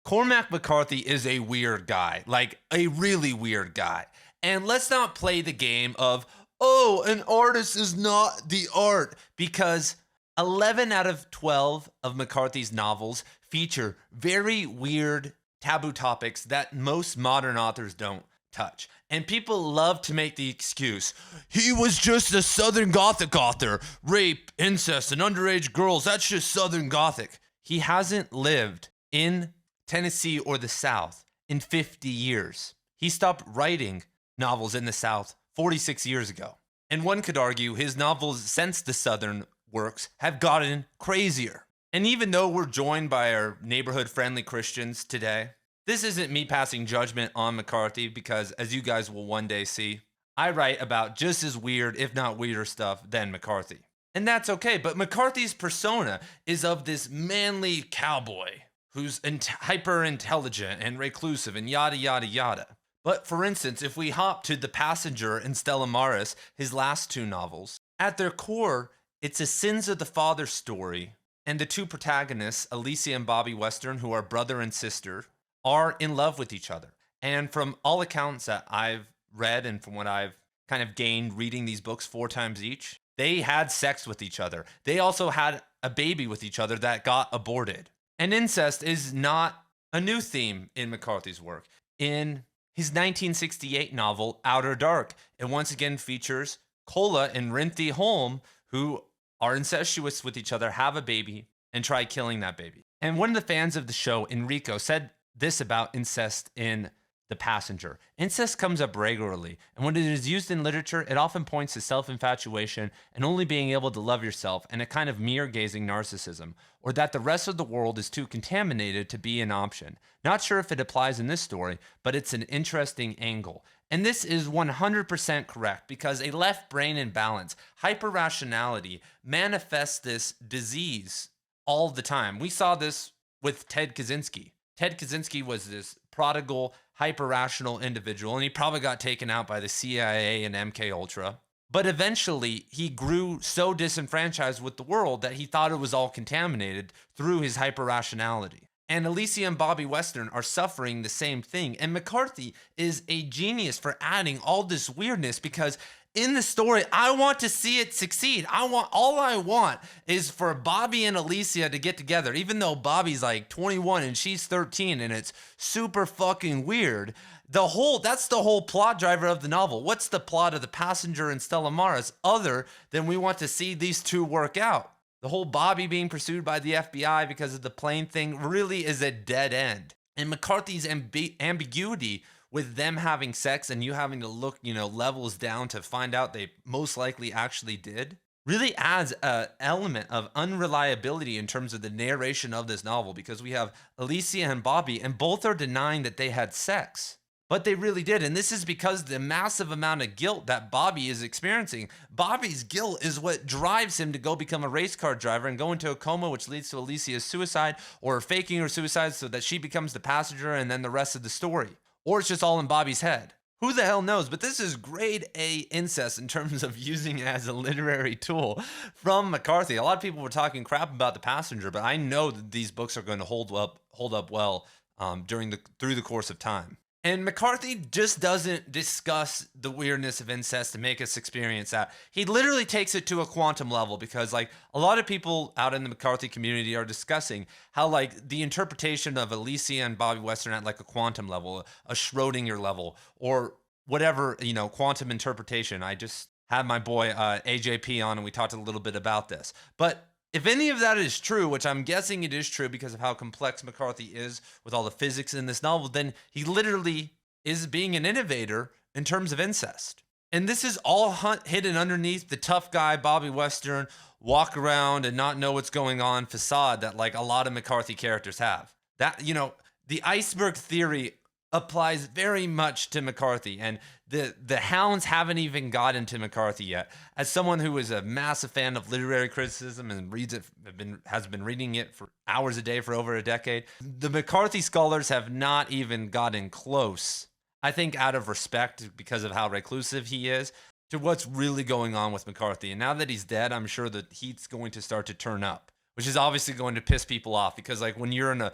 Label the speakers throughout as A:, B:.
A: Cormac McCarthy is a weird guy, like a really weird guy. And let's not play the game of, oh, an artist is not the art, because 11 out of 12 of McCarthy's novels feature very weird taboo topics that most modern authors don't touch. And people love to make the excuse, he was just a Southern Gothic author. Rape, incest, and underage girls, that's just Southern Gothic. He hasn't lived in Tennessee or the South in 50 years. He stopped writing novels in the South 46 years ago. And one could argue his novels since the Southern works have gotten crazier. And even though we're joined by our neighborhood-friendly Christians today, this isn't me passing judgment on McCarthy, because as you guys will one day see, I write about just as weird, if not weirder stuff than McCarthy. And that's okay, but McCarthy's persona is of this manly cowboy who's hyper intelligent and reclusive and yada, yada, yada. But for instance, if we hop to The Passenger and Stella, his last two novels, at their core, it's a sins of the father story. And the two protagonists, Alicia and Bobby Western, who are brother and sister, are in love with each other. And from all accounts that I've read and from what I've kind of gained reading these books 4 times each, they had sex with each other. They also had a baby with each other that got aborted. And incest is not a new theme in McCarthy's work. In his 1968 novel, Outer Dark, it once again features Cola and Rinthie Holm, who are incestuous with each other, have a baby, and try killing that baby. And one of the fans of the show, Enrico, said this about incest in The Passenger. Incest comes up regularly, and when it is used in literature, it often points to self-infatuation and only being able to love yourself and a kind of mirror-gazing narcissism, or that the rest of the world is too contaminated to be an option. Not sure if it applies in this story, but it's an interesting angle. And this is 100% correct, because a left brain imbalance, hyper-rationality, manifests this disease all the time. We saw this with Ted Kaczynski. Ted Kaczynski was this prodigal, hyper-rational individual, and he probably got taken out by the CIA and MK Ultra. But eventually, he grew so disenfranchised with the world that he thought it was all contaminated through his hyper-rationality. And Alicia and Bobby Western are suffering the same thing. And McCarthy is a genius for adding all this weirdness, because in the story, I want to see it succeed. All I want is for Bobby and Alicia to get together, even though Bobby's like 21 and she's 13, and it's super fucking weird. That's the whole plot driver of the novel. What's the plot of The Passenger and Stella Maris other than we want to see these two work out? The whole Bobby being pursued by the FBI because of the plane thing really is a dead end. And McCarthy's ambiguity with them having sex and you having to look, levels down to find out they most likely actually did, really adds an element of unreliability in terms of the narration of this novel, because we have Alicia and Bobby, and both are denying that they had sex. But they really did. And this is because the massive amount of guilt that Bobby is experiencing. Bobby's guilt is what drives him to go become a race car driver and go into a coma, which leads to Alicia's suicide, or faking her suicide so that she becomes the passenger, and then the rest of the story. Or it's just all in Bobby's head. Who the hell knows? But this is grade A incest in terms of using it as a literary tool from McCarthy. A lot of people were talking crap about The Passenger, but I know that these books are going to hold up well through the course of time. And McCarthy just doesn't discuss the weirdness of incest to make us experience that. He literally takes it to a quantum level, because a lot of people out in the McCarthy community are discussing how the interpretation of Alicia and Bobby Western at a quantum level, a Schrodinger level, or whatever, quantum interpretation. I just had my boy AJP on and we talked a little bit about this. But if any of that is true, which I'm guessing it is true because of how complex McCarthy is with all the physics in this novel, then he literally is being an innovator in terms of incest. And this is all hidden underneath the tough guy, Bobby Western, walk around and not know what's going on facade that a lot of McCarthy characters have. That, the iceberg theory applies very much to McCarthy, and the hounds haven't even gotten to McCarthy yet. As someone who is a massive fan of literary criticism and has been reading it for hours a day for over a decade, the McCarthy scholars have not even gotten close, I think out of respect because of how reclusive he is, to what's really going on with McCarthy. And now that he's dead, I'm sure the heat's going to start to turn up. which is obviously going to piss people off because like when you're in a,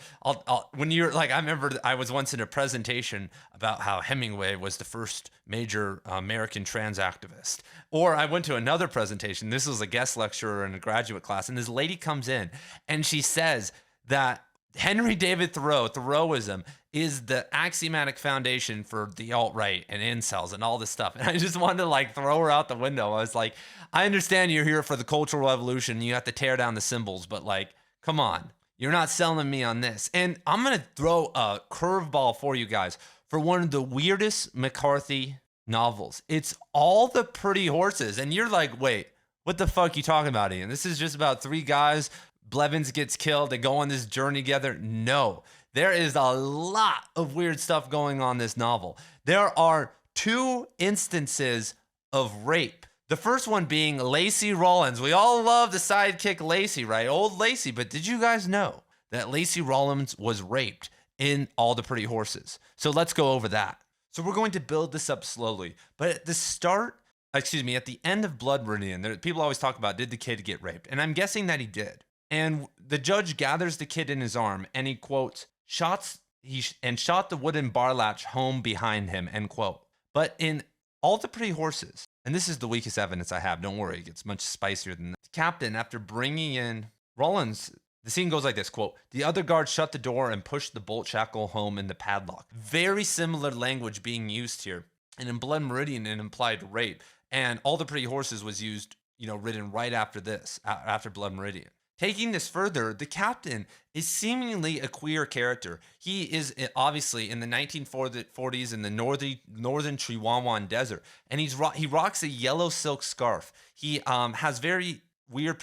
A: when you're like, I remember I was once in a presentation about how Hemingway was the first major American trans activist. Or I went to another presentation. This was a guest lecturer in a graduate class. And this lady comes in and she says that Henry David Thoreau, Thoreauism, is the axiomatic foundation for the alt-right and incels and all this stuff. And I just wanted to like throw her out the window. I was like, I understand you're here for the Cultural Revolution. You have to tear down the symbols, but like, come on. You're not selling me on this. And I'm going to throw a curveball for you guys for one of the weirdest McCarthy novels. It's All the Pretty Horses. And you're like, wait, what the fuck are you talking about, Ian? This is just about three guys. Blevins gets killed. They go on this journey together. No, there is a lot of weird stuff going on in this novel. There are 2 instances of rape. The first one being Lacey Rawlins. We all love the sidekick Lacey, right? Old Lacey. But did you guys know that Lacey Rawlins was raped in All the Pretty Horses? So let's go over that. So we're going to build this up slowly. But at the start, at the end of Blood Meridian, people always talk about, did the kid get raped? And I'm guessing that he did. And the judge gathers the kid in his arm and he quotes, shot the wooden bar latch home behind him, end quote. But in All the Pretty Horses, and this is the weakest evidence I have, don't worry, it gets much spicier than that. The captain, after bringing in Rawlins, the scene goes like this, quote, the other guard shut the door and pushed the bolt shackle home in the padlock. Very similar language being used here. And in Blood Meridian, it implied rape. And All the Pretty Horses was used, written right after this, after Blood Meridian. Taking this further, the captain is seemingly a queer character. He is obviously in the 1940s in the northern Chihuahuan desert, and he rocks a yellow silk scarf. He has very weird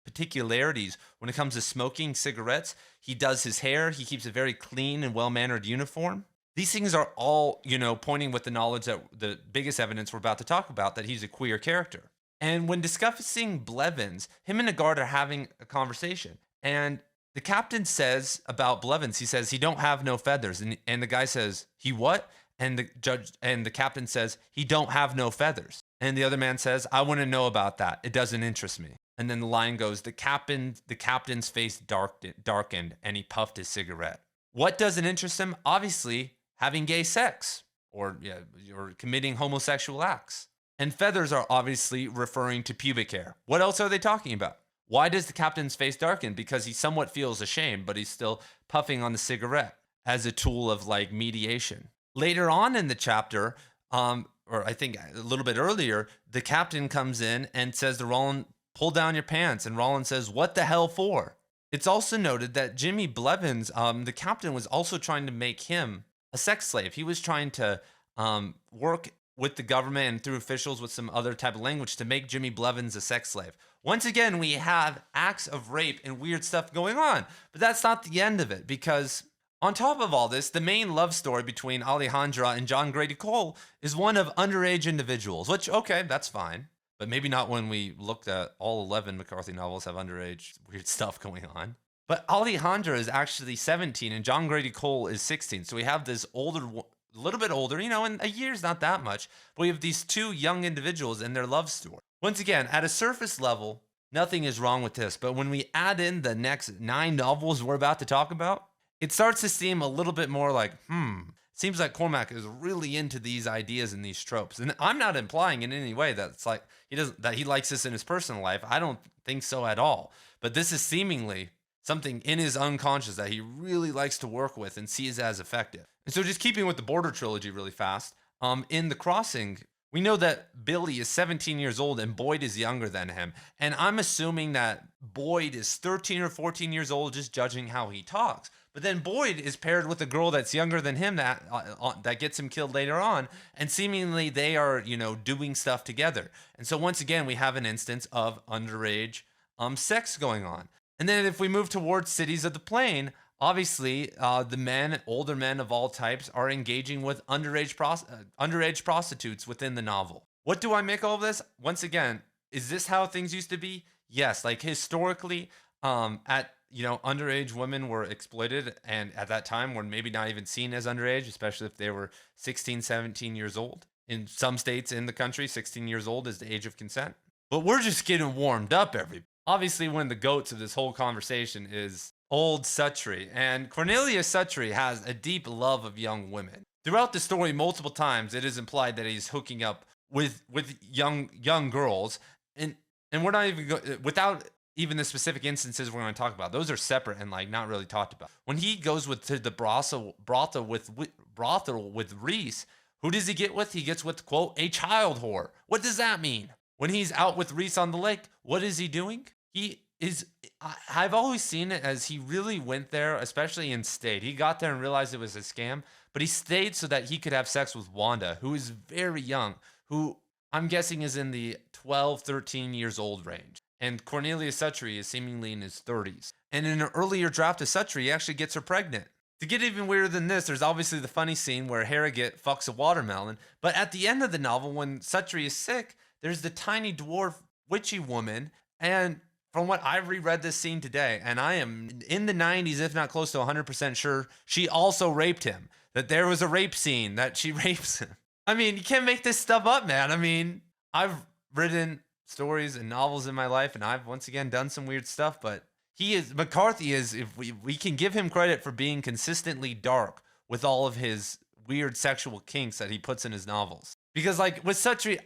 A: particularities when it comes to smoking cigarettes. He does his hair. He keeps a very clean and well-mannered uniform. These things are all, pointing with the knowledge that the biggest evidence we're about to talk about, that he's a queer character. And when discussing Blevins, him and the guard are having a conversation. And the captain says about Blevins, he says, he don't have no feathers. And the guy says, he what? And the captain says, he don't have no feathers. And the other man says, I wouldn't know about that. It doesn't interest me. And then the line goes, the captain's face darkened and he puffed his cigarette. What doesn't interest him? Obviously, having gay sex or committing homosexual acts. And feathers are obviously referring to pubic hair. What else are they talking about? Why does the captain's face darken? Because he somewhat feels ashamed, but he's still puffing on the cigarette as a tool of like mediation. Later on in the chapter, or I think a little bit earlier, the captain comes in and says to Roland, pull down your pants. And Roland says, what the hell for? It's also noted that Jimmy Blevins, the captain, was also trying to make him a sex slave. He was trying to work with the government and through officials with some other type of language to make Jimmy Blevins a sex slave. Once again, we have acts of rape and weird stuff going on, but that's not the end of it, because on top of all this, the main love story between Alejandra and John Grady Cole is one of underage individuals, which, okay, that's fine, but maybe not when we looked at all 11 McCarthy novels have underage weird stuff going on. But Alejandra is actually 17 and John Grady Cole is 16, so we have this a little bit older, and a year's not that much, but we have these 2 young individuals and their love story. Once again, at a surface level, nothing is wrong with this, but when we add in the next 9 novels we're about to talk about, it starts to seem a little bit more like, seems like Cormac is really into these ideas and these tropes. And I'm not implying in any way that it's like that he likes this in his personal life. I don't think so at all. But this is seemingly something in his unconscious that he really likes to work with and sees as effective. And so just keeping with the Border trilogy really fast, in The Crossing, we know that Billy is 17 years old and Boyd is younger than him. And I'm assuming that Boyd is 13 or 14 years old, just judging how he talks. But then Boyd is paired with a girl that's younger than him that gets him killed later on. And seemingly they are, doing stuff together. And so once again, we have an instance of underage sex going on. And then if we move towards Cities of the Plain, obviously, the older men of all types are engaging with underage prostitutes within the novel. What do I make of all this? Once again, is this how things used to be? Yes, like historically, underage women were exploited, and at that time were maybe not even seen as underage, especially if they were 16, 17 years old. In some states in the country, 16 years old is the age of consent. But we're just getting warmed up, everybody. Obviously, one of the goats of this whole conversation is old Suttree. And Cornelius Suttree has a deep love of young women. Throughout the story, multiple times it is implied that he's hooking up with young girls, and we're not even without even the specific instances we're going to talk about. Those are separate and like not really talked about. When he goes to the brothel with Reese, who does he get with? He gets with, quote, a child whore. What does that mean? When he's out with Reese on the lake, what is he doing? He is, I've always seen it as he really went there, especially and stayed. He got there and realized it was a scam, but he stayed so that he could have sex with Wanda, who is very young, who I'm guessing is in the 12, 13 years old range. And Cornelius Suttree is seemingly in his 30s. And in an earlier draft of Suttree, he actually gets her pregnant. To get even weirder than this, there's obviously the funny scene where Harrogate fucks a watermelon. But at the end of the novel, when Suttree is sick, there's the tiny dwarf witchy woman. And from what I've reread this scene today, and I am in the 90s, if not close to 100% sure, she also raped him. That there was a rape scene that she rapes him. I mean, you can't make this stuff up, man. I mean, I've written stories and novels in my life, and I've once again done some weird stuff, but McCarthy is, if we can give him credit for being consistently dark with all of his weird sexual kinks that he puts in his novels. Because like with Suttree,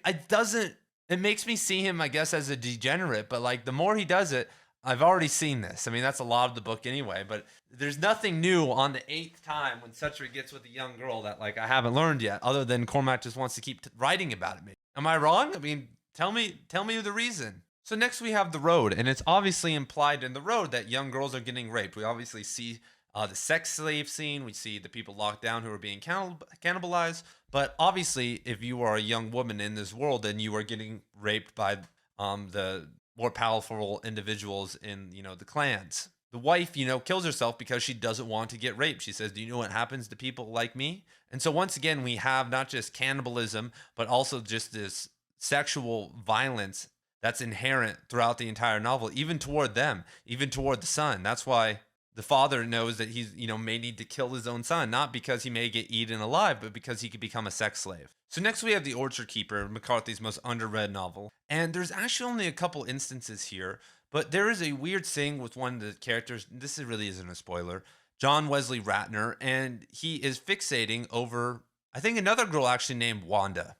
A: it makes me see him, I guess, as a degenerate, but like the more he does it, I've already seen this. I mean, that's a lot of the book anyway, but there's nothing new on the 8th time when Suttree gets with a young girl that like I haven't learned yet, other than Cormac just wants to keep writing about it. Maybe. Am I wrong? I mean, tell me the reason. So next we have The Road, and it's obviously implied in The Road that young girls are getting raped. We obviously see the sex slave scene. We see the people locked down who are being cannibalized. But obviously, if you are a young woman in this world, then you are getting raped by the more powerful individuals in, the clans. The wife, kills herself because she doesn't want to get raped. She says, do you know what happens to people like me? And so once again, we have not just cannibalism, but also just this sexual violence that's inherent throughout the entire novel, even toward them, even toward the son. That's why the father knows that he's, may need to kill his own son, not because he may get eaten alive, but because he could become a sex slave. So next we have The Orchard Keeper, McCarthy's most underread novel. And there's actually only a couple instances here, but there is a weird thing with one of the characters. This really isn't a spoiler. John Wesley Ratner, and he is fixating over, I think, another girl actually named Wanda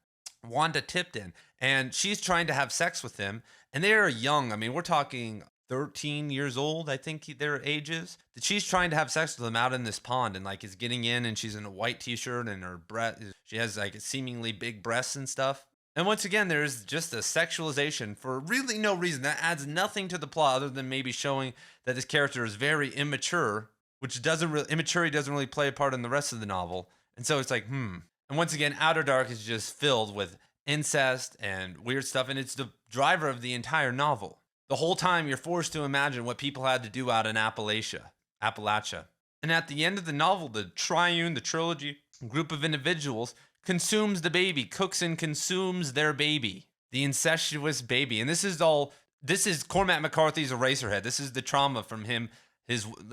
A: Tipton, and she's trying to have sex with him, and they are young. I mean, we're talking 13 years old, I think their age is. That she's trying to have sex with him out in this pond, and like is getting in, and she's in a white t-shirt, and her she has like seemingly big breasts and stuff. And once again, there's just a sexualization for really no reason that adds nothing to the plot other than maybe showing that this character is very immature, which immaturity doesn't really play a part in the rest of the novel. And so it's like, And once again, Outer Dark is just filled with incest and weird stuff, and it's the driver of the entire novel. The whole time you're forced to imagine what people had to do out in Appalachia. And at the end of the novel, the trilogy group of individuals consumes the baby, cooks and consumes their baby, the incestuous baby. And this is Cormac McCarthy's Eraserhead. This is the trauma from him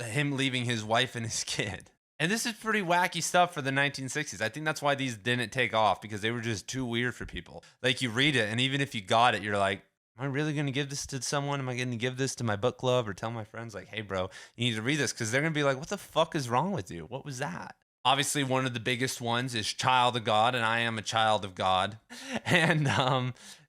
A: leaving his wife and his kid. And this is pretty wacky stuff for the 1960s. I think that's why these didn't take off, because they were just too weird for people. Like, you read it, and even if you got it, you're like, am I really going to give this to someone? Am I going to give this to my book club or tell my friends, like, hey, bro, you need to read this? Because they're going to be like, what the fuck is wrong with you? What was that? Obviously, one of the biggest ones is Child of God, and I am a child of God. And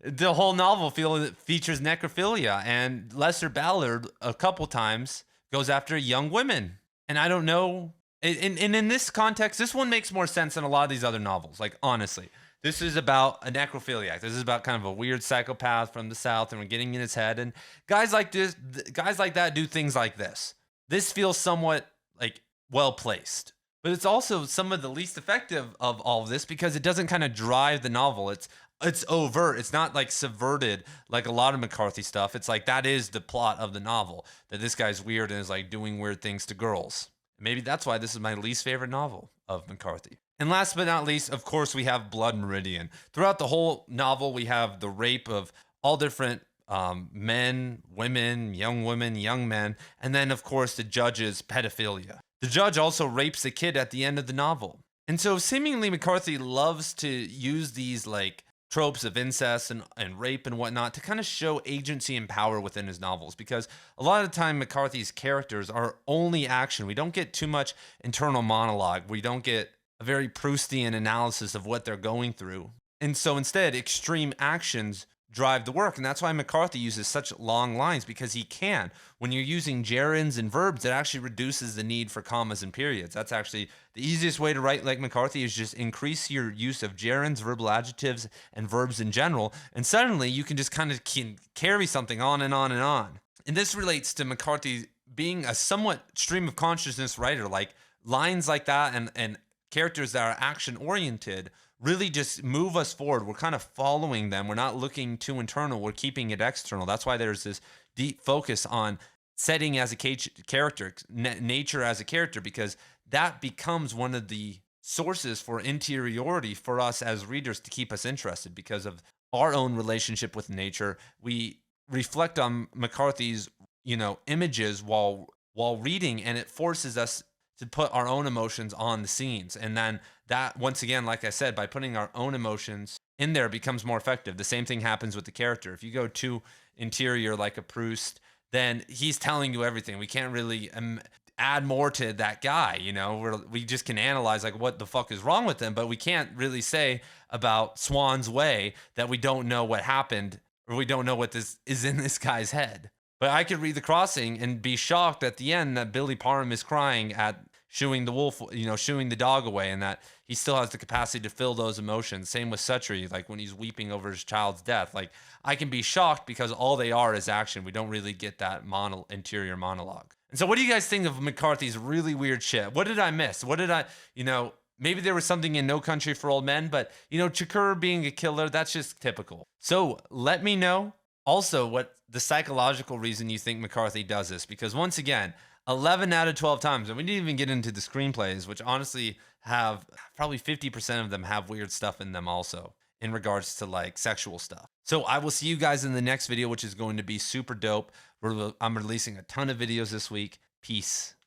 A: the whole novel features necrophilia, and Lester Ballard a couple times goes after young women. And I don't know. And in this context, this one makes more sense than a lot of these other novels. Like, honestly, this is about a necrophiliac. This is about kind of a weird psychopath from the South, and we're getting in his head. And guys like that do things like this. This feels somewhat like well placed. But it's also some of the least effective of all of this, because it doesn't kind of drive the novel. It's overt. It's not like subverted like a lot of McCarthy stuff. It's like that is the plot of the novel, that this guy's weird and is like doing weird things to girls. Maybe that's why this is my least favorite novel of McCarthy. And last but not least, of course, we have Blood Meridian. Throughout the whole novel, we have the rape of all different men, women, young men, and then, of course, the judge's pedophilia. The judge also rapes a kid at the end of the novel. And so seemingly McCarthy loves to use these like tropes of incest and rape and whatnot to kind of show agency and power within his novels, because a lot of the time McCarthy's characters are only action. We don't get too much internal monologue. We don't get a very Proustian analysis of what they're going through. And so instead, extreme actions drive the work. And that's why McCarthy uses such long lines, because he can. When you're using gerunds and verbs, it actually reduces the need for commas and periods. That's actually the easiest way to write like McCarthy, is just increase your use of gerunds, verbal adjectives, and verbs in general. And suddenly you can just kind of carry something on and on and on. And this relates to McCarthy being a somewhat stream of consciousness writer. Like lines like that and characters that are action oriented really just move us forward. We're kind of following them. We're not looking too internal. We're keeping it external. That's why there's this deep focus on setting as a character, nature as a character, because that becomes one of the sources for interiority for us as readers to keep us interested. Because of our own relationship with nature, we reflect on McCarthy's, images while reading, and it forces us to put our own emotions on the scenes. And then that, once again, like I said, by putting our own emotions in there, becomes more effective. The same thing happens with the character. If you go too interior like a Proust, then he's telling you everything. We can't really add more to that guy. We just can analyze like what the fuck is wrong with him, but we can't really say about Swan's Way that we don't know what happened, or we don't know what this is in this guy's head. But I could read The Crossing and be shocked at the end that Billy Parham is crying at shooing the wolf, shooing the dog away, and that he still has the capacity to feel those emotions. Same with Suttree, like when he's weeping over his child's death. Like I can be shocked because all they are is action. We don't really get that interior monologue. And so what do you guys think of McCarthy's really weird shit? What did I miss? What did I, maybe there was something in No Country for Old Men, but Chakur being a killer, that's just typical. So let me know also what the psychological reason you think McCarthy does this, because once again, 11 out of 12 times, and we didn't even get into the screenplays, which honestly have probably 50% of them have weird stuff in them also in regards to like sexual stuff. So I will see you guys in the next video, which is going to be super dope. I'm releasing a ton of videos this week. Peace.